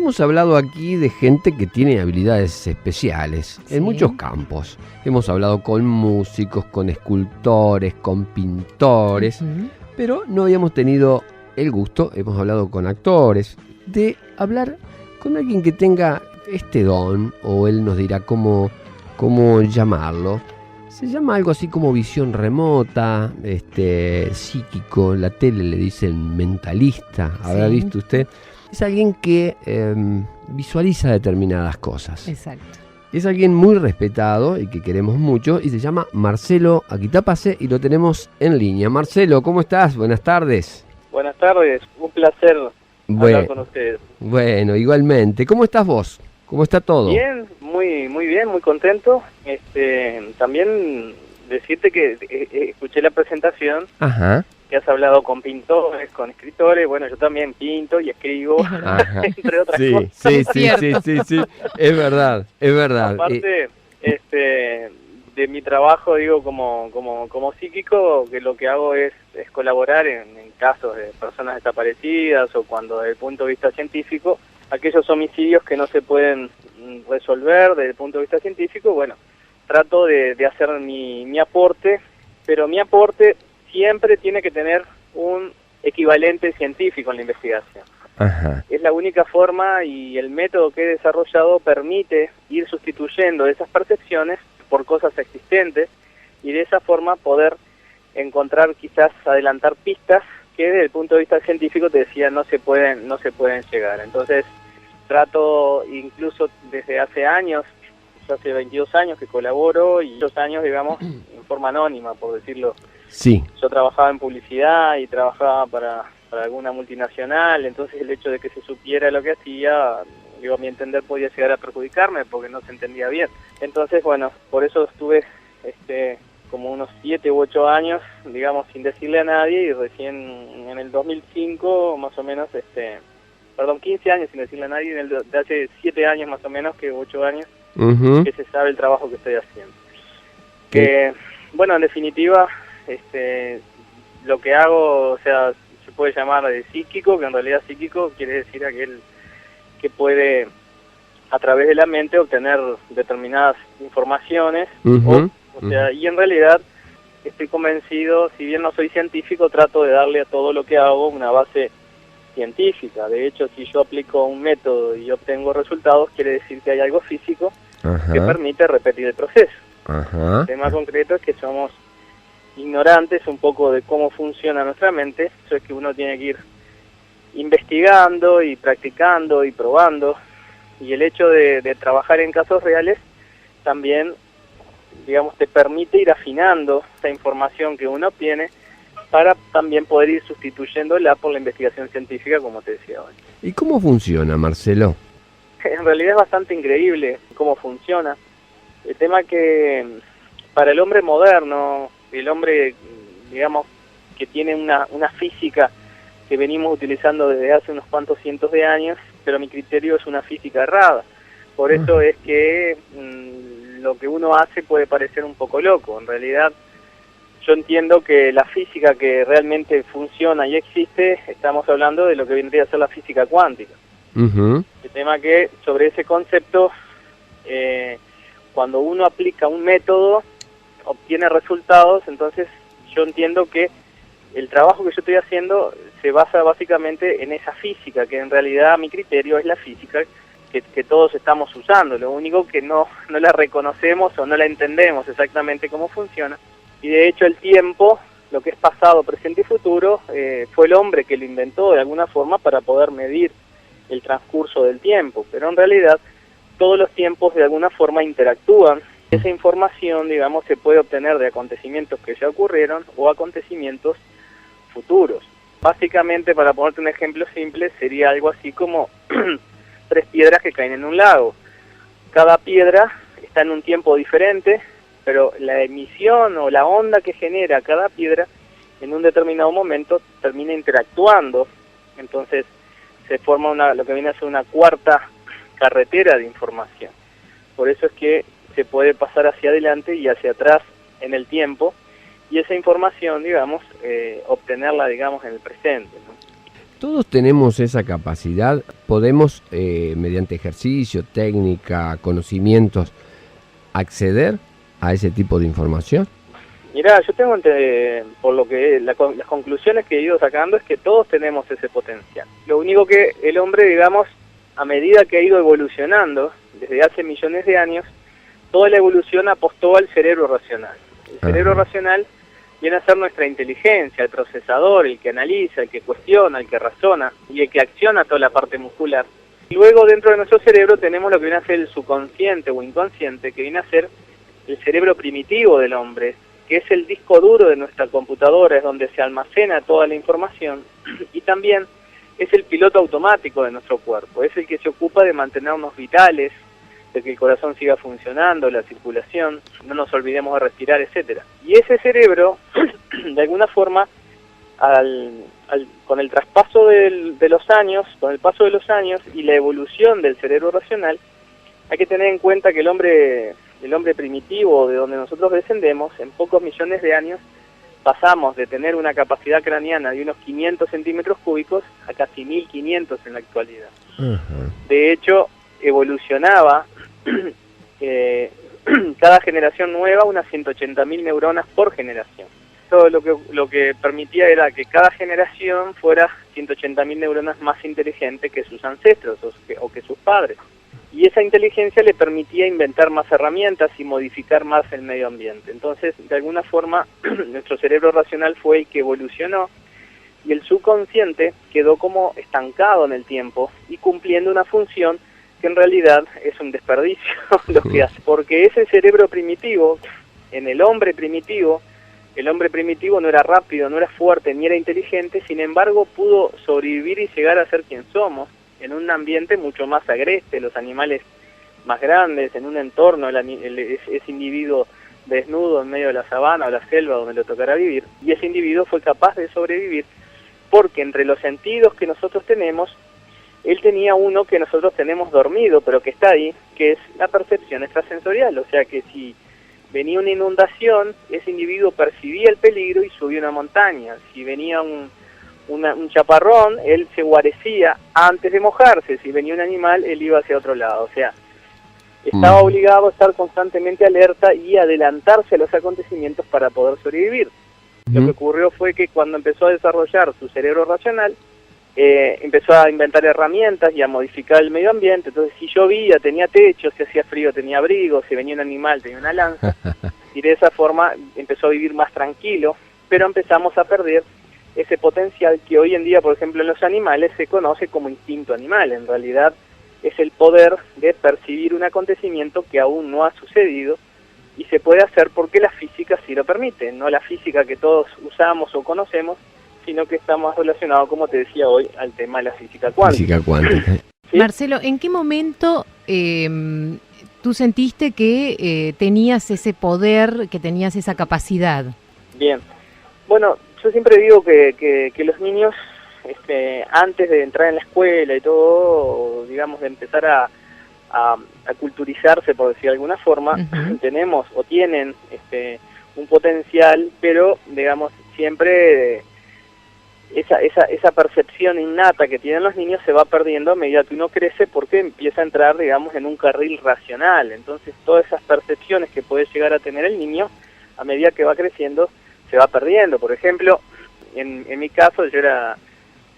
hemos hablado aquí de gente que tiene habilidades especiales en muchos campos. Hemos hablado con músicos, con escultores, con pintores, pero no habíamos tenido el gusto, hemos hablado con actores, de hablar con alguien que tenga este don, o él nos dirá cómo llamarlo. Se llama algo así como visión remota, psíquico, en la tele le dicen mentalista, ¿habrá visto usted? Es alguien que visualiza determinadas cosas. Exacto. Es alguien muy respetado y que queremos mucho, y se llama Marcelo Aquitapase, y lo tenemos en línea. Marcelo, ¿cómo estás? Buenas tardes. Buenas tardes, un placer hablar con ustedes. Bueno, igualmente. ¿Cómo estás vos? ¿Cómo está todo? Bien, muy bien, muy contento. También decirte que escuché la presentación. Ajá. Que has hablado con pintores, con escritores. Bueno, yo también pinto y escribo, entre otras cosas. Sí, es verdad. Aparte, de mi trabajo, digo, como psíquico, que lo que hago es colaborar en casos de personas desaparecidas, o cuando desde el punto de vista científico, aquellos homicidios que no se pueden resolver desde el punto de vista científico. Bueno, trato de hacer mi aporte, pero mi aporte siempre tiene que tener un equivalente científico en la investigación. Ajá. Es la única forma, y el método que he desarrollado permite ir sustituyendo esas percepciones por cosas existentes, y de esa forma poder encontrar, quizás adelantar pistas que desde el punto de vista científico, te decía, no se pueden llegar. Entonces trato, incluso desde hace años, yo hace 22 años que colaboro, y 2 años, digamos, en forma anónima, por decirlo. Sí. Yo trabajaba en publicidad y trabajaba para alguna multinacional, entonces el hecho de que se supiera lo que hacía, digo, a mi entender, podía llegar a perjudicarme porque no se entendía bien. Entonces, bueno, por eso estuve como unos 7 u 8 años, digamos, sin decirle a nadie, y recién en el 2005, más o menos, 15 años sin decirle a nadie, de hace 7 años más o menos, que 8 años, que se sabe el trabajo que estoy haciendo. Que, bueno, en definitiva, lo que hago, o sea, se puede llamar de psíquico, que en realidad psíquico quiere decir aquel que puede, a través de la mente, obtener determinadas informaciones, o sea, y en realidad estoy convencido, si bien no soy científico, trato de darle a todo lo que hago una base científica. De hecho, si yo aplico un método y obtengo resultados, quiere decir que hay algo físico que permite repetir el proceso. El tema concreto es que somos ignorantes un poco de cómo funciona nuestra mente. Eso es que uno tiene que ir investigando y practicando y probando, y el hecho de trabajar en casos reales también, digamos, te permite ir afinando esa información que uno obtiene, para también poder ir sustituyéndola por la investigación científica, como te decía hoy. ¿Y cómo funciona, Marcelo? En realidad es bastante increíble cómo funciona. El tema que para el hombre moderno, el hombre, digamos, que tiene una física que venimos utilizando desde hace unos cuantos cientos de años, pero a mi criterio es una física errada. Por eso es que lo que uno hace puede parecer un poco loco. En realidad, yo entiendo que la física que realmente funciona y existe, estamos hablando de lo que vendría a ser la física cuántica. El tema que sobre ese concepto, cuando uno aplica un método, obtiene resultados. Entonces yo entiendo que el trabajo que yo estoy haciendo se basa básicamente en esa física, que en realidad a mi criterio es la física que todos estamos usando. Lo único que no la reconocemos o no la entendemos exactamente cómo funciona. Y de hecho el tiempo, lo que es pasado, presente y futuro, fue el hombre que lo inventó de alguna forma para poder medir el transcurso del tiempo. Pero en realidad todos los tiempos de alguna forma interactúan. Esa información, digamos, se puede obtener de acontecimientos que ya ocurrieron o acontecimientos futuros. Básicamente, para ponerte un ejemplo simple, sería algo así como 3 piedras que caen en un lago. Cada piedra está en un tiempo diferente, pero la emisión o la onda que genera cada piedra en un determinado momento termina interactuando. Entonces se forma lo que viene a ser una cuarta carretera de información. Por eso es que se puede pasar hacia adelante y hacia atrás en el tiempo, y esa información, digamos, obtenerla, digamos, en el presente, ¿no? Todos tenemos esa capacidad, podemos, mediante ejercicio, técnica, conocimientos, acceder a ese tipo de información. Mirá, yo tengo, por lo que las conclusiones que he ido sacando es que todos tenemos ese potencial. Lo único que el hombre, digamos, a medida que ha ido evolucionando, desde hace millones de años, toda la evolución apostó al cerebro racional. El cerebro racional viene a ser nuestra inteligencia, el procesador, el que analiza, el que cuestiona, el que razona y el que acciona toda la parte muscular. Y luego dentro de nuestro cerebro tenemos lo que viene a ser el subconsciente o inconsciente, que viene a ser el cerebro primitivo del hombre, que es el disco duro de nuestra computadora, es donde se almacena toda la información, y también es el piloto automático de nuestro cuerpo, es el que se ocupa de mantenernos vitales, de que el corazón siga funcionando, la circulación, no nos olvidemos de respirar, etcétera. Y ese cerebro, de alguna forma, con el traspaso de los años, con el paso de los años y la evolución del cerebro racional, hay que tener en cuenta que el hombre primitivo, de donde nosotros descendemos, en pocos millones de años, pasamos de tener una capacidad craneana de unos 500 centímetros cúbicos a casi 1500 en la actualidad. De hecho, evolucionaba cada generación nueva unas 180.000 neuronas por generación. Todo lo que permitía era que cada generación fuera 180.000 neuronas más inteligente que sus ancestros o que sus padres. Y esa inteligencia le permitía inventar más herramientas y modificar más el medio ambiente. Entonces, de alguna forma, nuestro cerebro racional fue el que evolucionó y el subconsciente quedó como estancado en el tiempo y cumpliendo una función que en realidad es un desperdicio lo que hace. Porque ese cerebro primitivo, en el hombre primitivo no era rápido, no era fuerte, ni era inteligente, sin embargo pudo sobrevivir y llegar a ser quien somos, en un ambiente mucho más agreste, los animales más grandes, en un entorno, ese individuo desnudo en medio de la sabana o la selva donde le tocará vivir, y ese individuo fue capaz de sobrevivir porque entre los sentidos que nosotros tenemos, él tenía uno que nosotros tenemos dormido, pero que está ahí, que es la percepción extrasensorial, o sea que si venía una inundación, ese individuo percibía el peligro y subía una montaña. Si venía un chaparrón, él se guarecía antes de mojarse. Si venía un animal, él iba hacia otro lado. O sea, estaba obligado a estar constantemente alerta y adelantarse a los acontecimientos para poder sobrevivir. Lo que ocurrió fue que cuando empezó a desarrollar su cerebro racional, empezó a inventar herramientas y a modificar el medio ambiente. Entonces, si llovía, tenía techo; si hacía frío, tenía abrigo; si venía un animal, tenía una lanza. Y de esa forma empezó a vivir más tranquilo, pero empezamos a perder ese potencial que hoy en día, por ejemplo, en los animales se conoce como instinto animal. En realidad es el poder de percibir un acontecimiento que aún no ha sucedido y se puede hacer porque la física sí lo permite, no la física que todos usamos o conocemos, sino que está más relacionado, como te decía hoy, al tema de la física cuántica. Física cuántica. ¿Sí? Marcelo, ¿en qué momento tú sentiste que tenías ese poder, que tenías esa capacidad? Bien, bueno, yo siempre digo que los niños, antes de entrar en la escuela y todo, digamos, de empezar a culturizarse, por decir de alguna forma, tenemos o tienen un potencial, pero, digamos, siempre esa percepción innata que tienen los niños se va perdiendo a medida que uno crece, porque empieza a entrar, digamos, en un carril racional. Entonces, todas esas percepciones que puede llegar a tener el niño, a medida que va creciendo, se va perdiendo. Por ejemplo, en mi caso,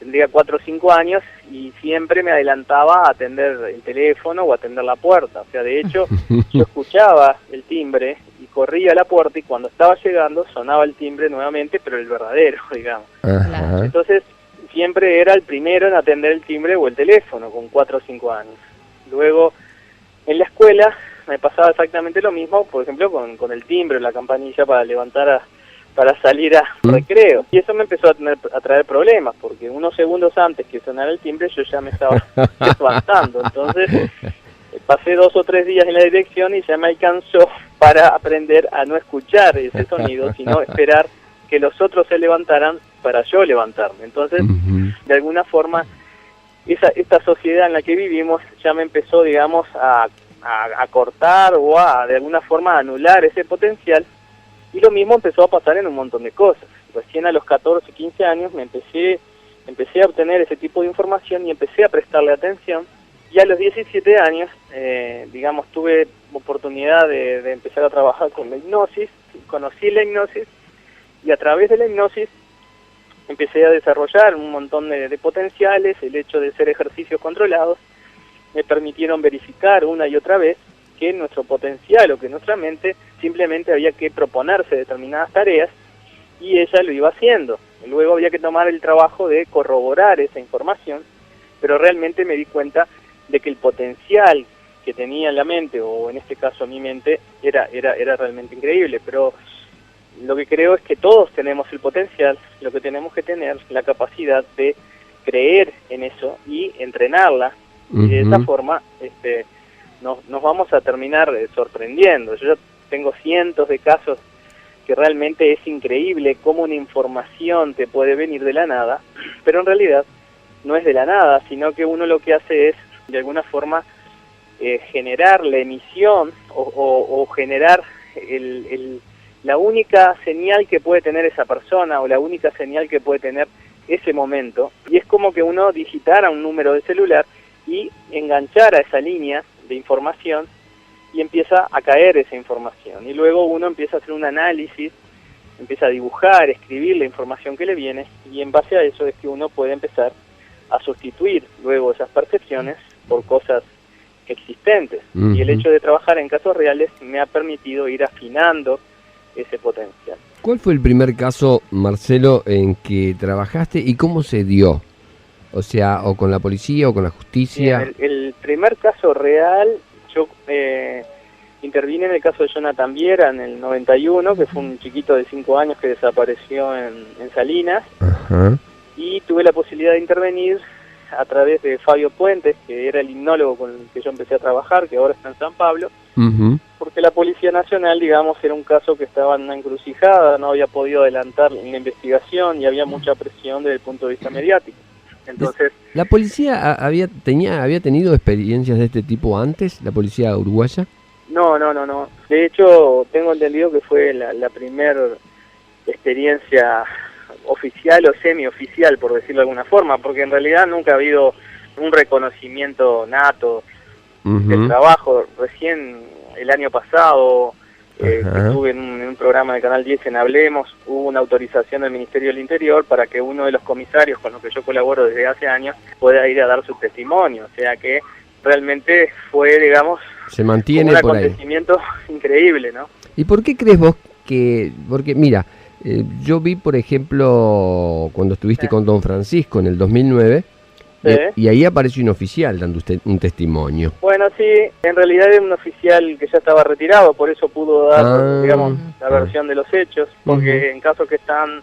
tendría 4 o 5 años y siempre me adelantaba a atender el teléfono o a atender la puerta. O sea, de hecho, yo escuchaba el timbre y corría a la puerta, y cuando estaba llegando sonaba el timbre nuevamente, pero el verdadero, digamos. Entonces, siempre era el primero en atender el timbre o el teléfono, con 4 o 5 años. Luego, en la escuela me pasaba exactamente lo mismo, por ejemplo, con el timbre o la campanilla para salir a recreo. Y eso me empezó a traer problemas, porque unos segundos antes que sonara el timbre yo ya me estaba levantando. Entonces pasé 2 o 3 días en la dirección y ya me alcanzó para aprender a no escuchar ese sonido, sino esperar que los otros se levantaran para yo levantarme. Entonces, de alguna forma, esta sociedad en la que vivimos ya me empezó, digamos, a cortar o de alguna forma, a anular ese potencial. Y lo mismo empezó a pasar en un montón de cosas. Recién a los 14, 15 años me empecé empecé a obtener ese tipo de información y empecé a prestarle atención. Y a los 17 años, digamos, tuve oportunidad de empezar a trabajar con la hipnosis, conocí la hipnosis, y a través de la hipnosis empecé a desarrollar un montón de potenciales. El hecho de ser ejercicios controlados me permitieron verificar una y otra vez que nuestro potencial o que nuestra mente simplemente había que proponerse determinadas tareas y ella lo iba haciendo. Luego había que tomar el trabajo de corroborar esa información, pero realmente me di cuenta de que el potencial que tenía en la mente, o en este caso mi mente, era realmente increíble. Pero lo que creo es que todos tenemos el potencial, lo que tenemos que tener la capacidad de creer en eso y entrenarla, y de esa forma nos vamos a terminar sorprendiendo. Yo ya tengo cientos de casos que realmente es increíble cómo una información te puede venir de la nada, pero en realidad no es de la nada, sino que uno lo que hace es, de alguna forma, generar la emisión o generar la única señal que puede tener esa persona, o la única señal que puede tener ese momento. Y es como que uno digitara un número de celular y enganchara esa línea de información, y empieza a caer esa información. Y luego uno empieza a hacer un análisis, empieza a dibujar, escribir la información que le viene, y en base a eso es que uno puede empezar a sustituir luego esas percepciones por cosas existentes. Y el hecho de trabajar en casos reales me ha permitido ir afinando ese potencial. ¿Cuál fue el primer caso, Marcelo, en que trabajaste y cómo se dio? O sea, o con la policía o con la justicia. Bien, el primer caso real, yo intervine en el caso de Jonathan Viera en el 91, que fue un chiquito de 5 años que desapareció en Salinas. Ajá. Y tuve la posibilidad de intervenir a través de Fabio Puentes, que era el hipnólogo con el que yo empecé a trabajar, que ahora está en San Pablo, porque la Policía Nacional, digamos, era un caso que estaba en una encrucijada, no había podido adelantar la investigación y había mucha presión desde el punto de vista mediático. Entonces, ¿la policía había tenido experiencias de este tipo antes, la policía uruguaya? No. De hecho, tengo entendido que fue la primera experiencia oficial o semioficial, por decirlo de alguna forma, porque en realidad nunca ha habido un reconocimiento nato del trabajo. Recién el año pasado, que estuve en un programa de Canal 10 en Hablemos, hubo una autorización del Ministerio del Interior para que uno de los comisarios con los que yo colaboro desde hace años pueda ir a dar su testimonio. O sea que realmente fue, digamos, se mantiene un por ahí. Acontecimiento increíble, ¿no? ¿Y por qué crees vos que...? Porque mira, yo vi, por ejemplo, cuando estuviste con Don Francisco en el 2009, y ahí apareció un oficial dando usted un testimonio. Bueno, sí, en realidad era un oficial que ya estaba retirado, por eso pudo dar, digamos, la versión de los hechos, porque en casos que están,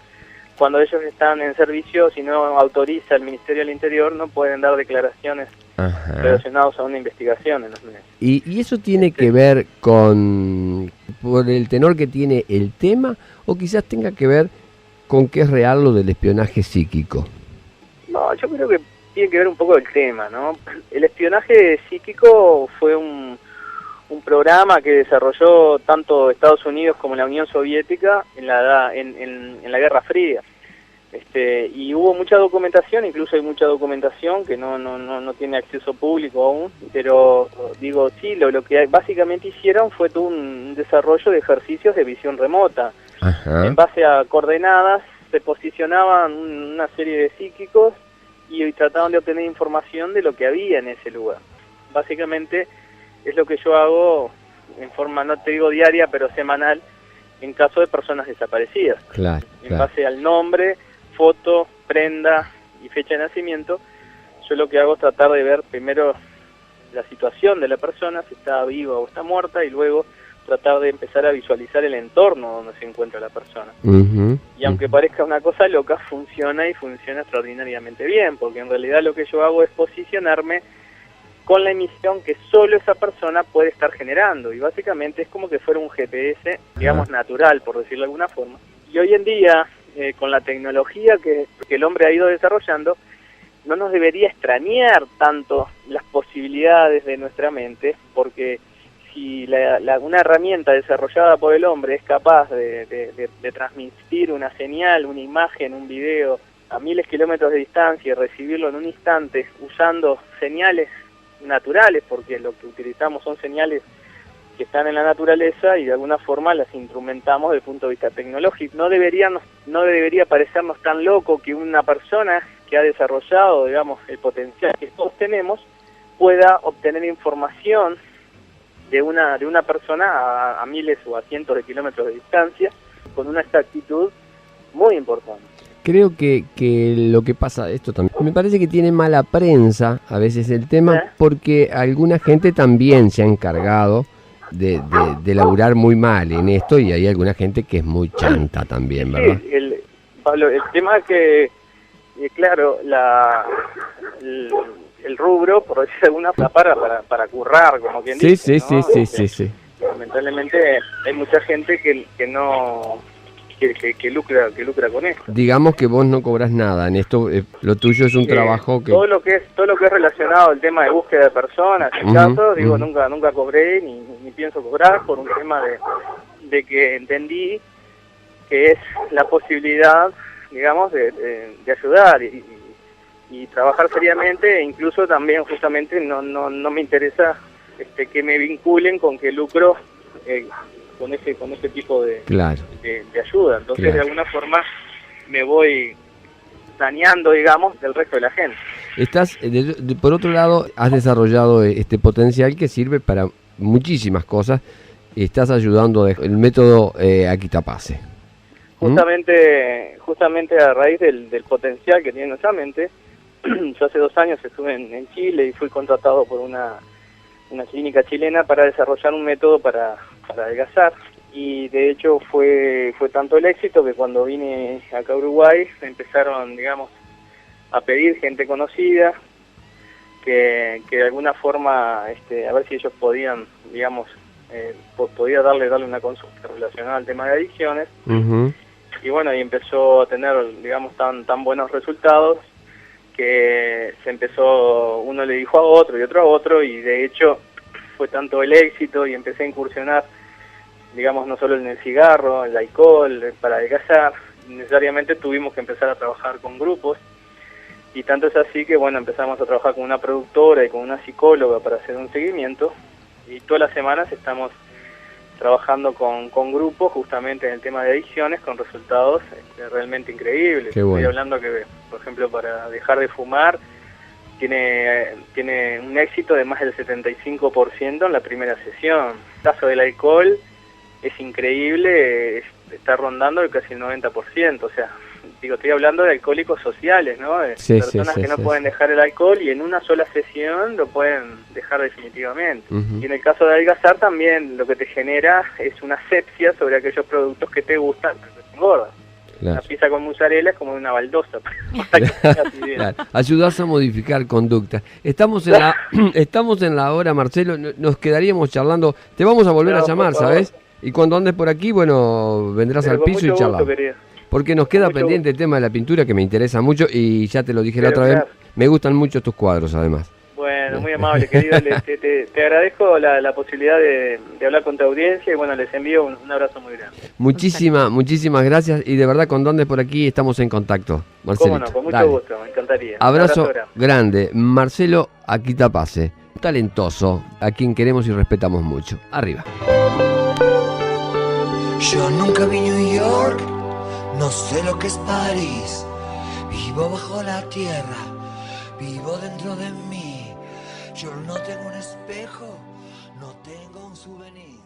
cuando ellos están en servicio, si no autoriza el Ministerio del Interior, no pueden dar declaraciones relacionadas a una investigación en los medios. ¿Y eso tiene que ver por el tenor que tiene el tema, o quizás tenga que ver con que es real lo del espionaje psíquico? No, yo creo que tiene que ver un poco el tema, ¿no? El espionaje psíquico fue un programa que desarrolló tanto Estados Unidos como la Unión Soviética en la Guerra Fría. Y hubo mucha documentación, incluso hay mucha documentación que no tiene acceso público aún, pero digo, sí, lo que básicamente hicieron fue todo un desarrollo de ejercicios de visión remota. En base a coordenadas se posicionaban una serie de psíquicos y trataban de obtener información de lo que había en ese lugar. Básicamente es lo que yo hago en forma, no te digo diaria, pero semanal, en caso de personas desaparecidas. Claro. En base al nombre, foto, prenda y fecha de nacimiento, yo lo que hago es tratar de ver primero la situación de la persona, si está viva o está muerta, y luego tratar de empezar a visualizar el entorno donde se encuentra la persona. Y aunque parezca una cosa loca, funciona, y funciona extraordinariamente bien, porque en realidad lo que yo hago es posicionarme con la emisión que solo esa persona puede estar generando, y básicamente es como que fuera un GPS, digamos, natural, por decirlo de alguna forma. Y hoy en día, con la tecnología que el hombre ha ido desarrollando, no nos debería extrañar tanto las posibilidades de nuestra mente, porque si una herramienta desarrollada por el hombre es capaz de transmitir una señal, una imagen, un video a miles de kilómetros de distancia y recibirlo en un instante usando señales naturales, porque lo que utilizamos son señales que están en la naturaleza y de alguna forma las instrumentamos desde el punto de vista tecnológico. No debería parecernos tan loco que una persona que ha desarrollado, digamos, el potencial que todos tenemos, pueda obtener información de una persona a miles o a cientos de kilómetros de distancia con una exactitud muy importante. Creo que lo que pasa, esto también, me parece que tiene mala prensa a veces el tema, porque alguna gente también se ha encargado de laburar muy mal en esto, y hay alguna gente que es muy chanta también, ¿verdad? Sí, Pablo, el tema es que, claro, el rubro, por decir alguna, para currar, como quien dice, ¿no? Sí. Lamentablemente hay mucha gente que no... Que lucra con esto. Digamos que vos no cobras nada en esto, lo tuyo es un trabajo que... Todo lo que es relacionado al tema de búsqueda de personas, en casos, digo, nunca cobré ni pienso cobrar, por un tema de que entendí que es la posibilidad, digamos, de ayudar y trabajar seriamente, e incluso también justamente no me interesa que me vinculen con que lucro con ese tipo de ayuda. Entonces, de alguna forma, me voy saneando, digamos, del resto de la gente. Por otro lado, has desarrollado este potencial que sirve para muchísimas cosas. Estás ayudando el método Aquitapase. Justamente a raíz del potencial que tiene nuestra mente, yo hace 2 años estuve en Chile y fui contratado por una clínica chilena para desarrollar un método para adelgazar, y de hecho fue tanto el éxito que cuando vine acá a Uruguay empezaron, digamos, a pedir gente conocida que de alguna forma a ver si ellos podían, digamos, podía darle una consulta relacionada al tema de adicciones. Y bueno, y empezó a tener, digamos, tan buenos resultados que se empezó, uno le dijo a otro y otro a otro, y de hecho fue tanto el éxito y empecé a incursionar, digamos, no solo en el cigarro, el alcohol, para adelgazar. Necesariamente tuvimos que empezar a trabajar con grupos, y tanto es así que, bueno, empezamos a trabajar con una productora y con una psicóloga para hacer un seguimiento, y todas las semanas estamos trabajando con grupos justamente en el tema de adicciones, con resultados realmente increíbles. Qué bueno. Estoy hablando que, por ejemplo, para dejar de fumar, tiene un éxito de más del 75% en la primera sesión. El caso del alcohol es increíble, está rondando casi el 90%, o sea, estoy hablando de alcohólicos sociales, ¿no? De personas que no pueden dejar el alcohol y en una sola sesión lo pueden dejar definitivamente. Y en el caso de adelgazar también lo que te genera es una asepsia sobre aquellos productos que te gustan, pero te engordan. Claro. La pizza con mozzarella es como una baldosa. Claro. Ayudás a modificar conducta. Estamos en la hora, Marcelo, nos quedaríamos charlando. Te vamos a volver a llamar, ¿sabes? Y cuando andes por aquí, bueno, vendrás al piso y charlamos. Porque nos queda pendiente el tema de la pintura, que me interesa mucho, y ya te lo dije la otra vez, me gustan mucho tus cuadros, además. Bueno, muy amable, querido. Te agradezco la posibilidad de hablar con tu audiencia, y bueno, les envío un abrazo muy grande. Muchísimas gracias, y de verdad, cuando andes por aquí estamos en contacto, Marcelito. Cómo no, con mucho gusto, me encantaría. Abrazo grande. Marcelo Aquitapase, talentoso, a quien queremos y respetamos mucho. Arriba. Yo nunca vi New York, no sé lo que es París. Vivo bajo la tierra, vivo dentro de mí. Yo no tengo un espejo, no tengo un souvenir.